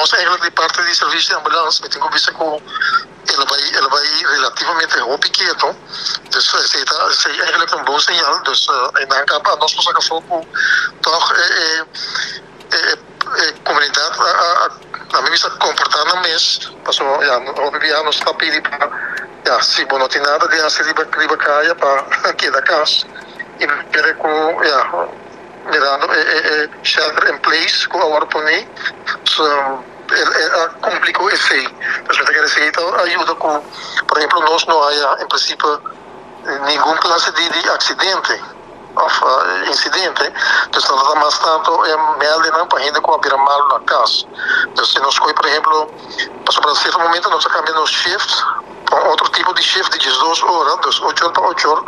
nós eigenlijk die parte de serviço de ambulância, eu tenho visto que ela vai relativamente pequeno, dus ze eigenlijk een bom signaal, dus en dan kan nós possamos foco toch comunidade na minha vista comportar na mes, passou já não vivia nos capítulos ja se bom não tem nada de assim riba caia para aqui da casa e querer com ja mirando shelter in place com a ordem so complicou esse mas vai querer seguir ajuda com por exemplo nós não há em princípio nenhum classe de acidente of incidente, dus nada mais tanto melding não para gente com a mal na casa. Dus se nós por exemplo, passou para certo momento nós cambiamos shift para outro tipo de shift de 12 horas, dus 8 horas para 8 horas.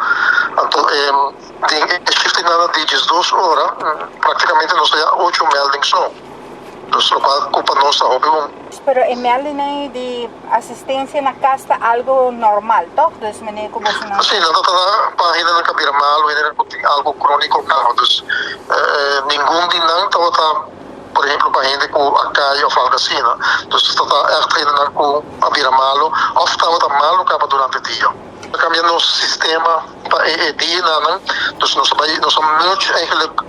Então, tem shift nada de 12 horas, praticamente nós temos 8 meldings só. Dus lo qual culpa nossa, óbvio. Pero en melding de assistência na casa está algo normal, toch? Dus meneer como se não. Sim, nada está para ainda não cabir mal, ainda tem algo crônico carro, dus nenhum de não está, por exemplo, para ainda com a caia ou algo assim, dus está echt ainda não com a vira malo, ou está malo acaba durante o dia. Cambiando o sistema para dia, não, dus nós merge eigenlijk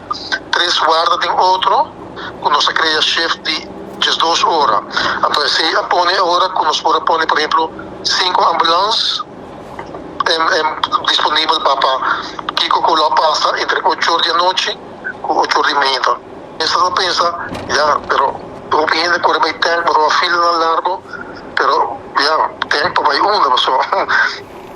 3 guardas em outro. Quando nós criamos shift de 12 horas. Então, se põe hora, quando nós põe, por exemplo, 5 ambulâncias disponíveis para que o passa entre 8 horas da noite e 8 horas da manhã. Isso não pensa, já, pero o cliente corre bem tempo, para a fila não largo, pero, já, tempo vai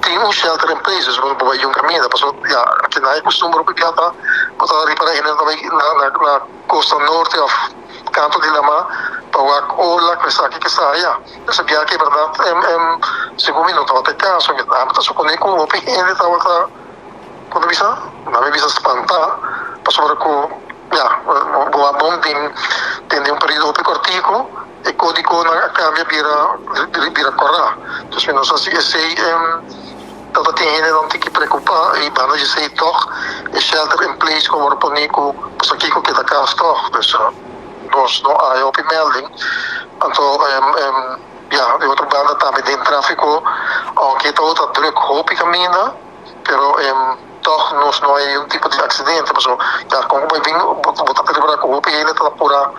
tem shelter in place, dus we bij jong caminho, ja, aqui na costume op ik had, mas a reparar na costa norte of canto de Lama, para o ola que está aqui que saia. Essa viagem, verdade, segundo minuto até caso, mas só quando com o pequeno estava quando bisa, não me bisa espantar, passou para com, ja, boa bom tem um período cortico. E código na cambia vira correr. Dus nós assim dat het ene dan tem que preocupar e para de sei toch é shelter in place como orponico pues aqui que da casa toch dus nós não há op melding então ja de outra banda também tem tráfico aunque todo está druk hoop caminho pero toch nós não há tipo de acidente mas já como vai vir botar para com hoop ele está pura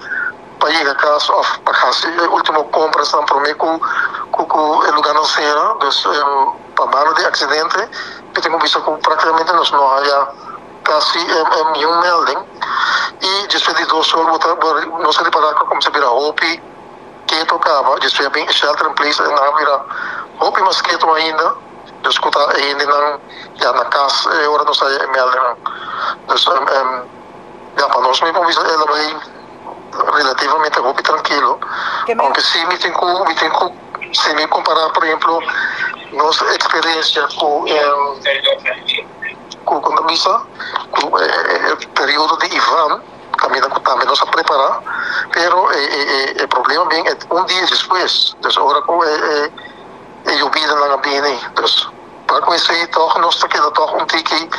para ir a casa of para casa último compras estão para mim com o lugar não será dus para mal de acidente eu tenho visto que praticamente nós não há quase nenhum melding e depois de 2 horas não se reparar como se vira hopi que tocava depois bem shelter in place não vira hopi mas que ainda dus que está ainda não já na casa hora não sai melding dus já para nós mesmo visto ela vai relativamente hopi tranquilo aunque sim me tenho se me comparar por exemplo nossa experiência com quando missa com o período de Ivan caminha com também nós a preparar pero o problema bem é dia depois das hora com llovida na bem dus para conhecer toch nós está queda toch tiki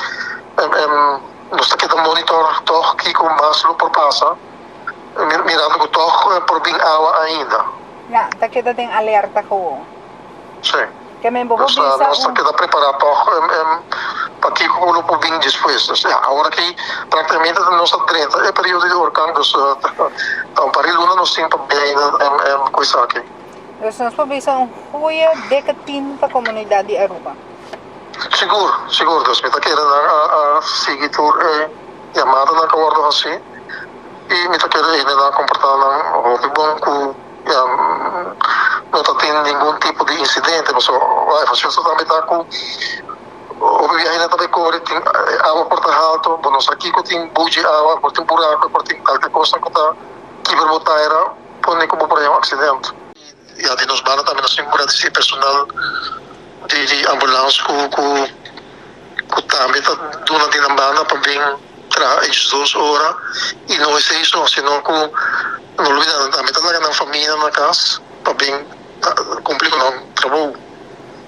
nós está queda monitor toch que com mais por passa mirando que toch por bem água ainda ja está queda tem alerta com sim que me vou bisa nós queda preparar para que o grupo vem depois agora que praticamente nós 30 é período de huracão então para ele não sempre bem coisa aqui dus nós podemos goeie dikke team para a comunidade de Aruba seguro dus met aquela a seguitor chamada na acordo assim e met aquela ainda comportar na bom com não está tendo nenhum tipo de incidente, mas vai fazer isso também está com o ainda também corre tem água porta alto, bom nós aqui que tem buji água, por tem buraco, por tem qualquer coisa que está que berbotar era pode como por um acidente e a de nos bala também nós temos esse personal de ambulância com também está durante a banda para vir às 2 horas e não é isso, senão com não olvida também está na família na casa para bem cumprir com o trabalho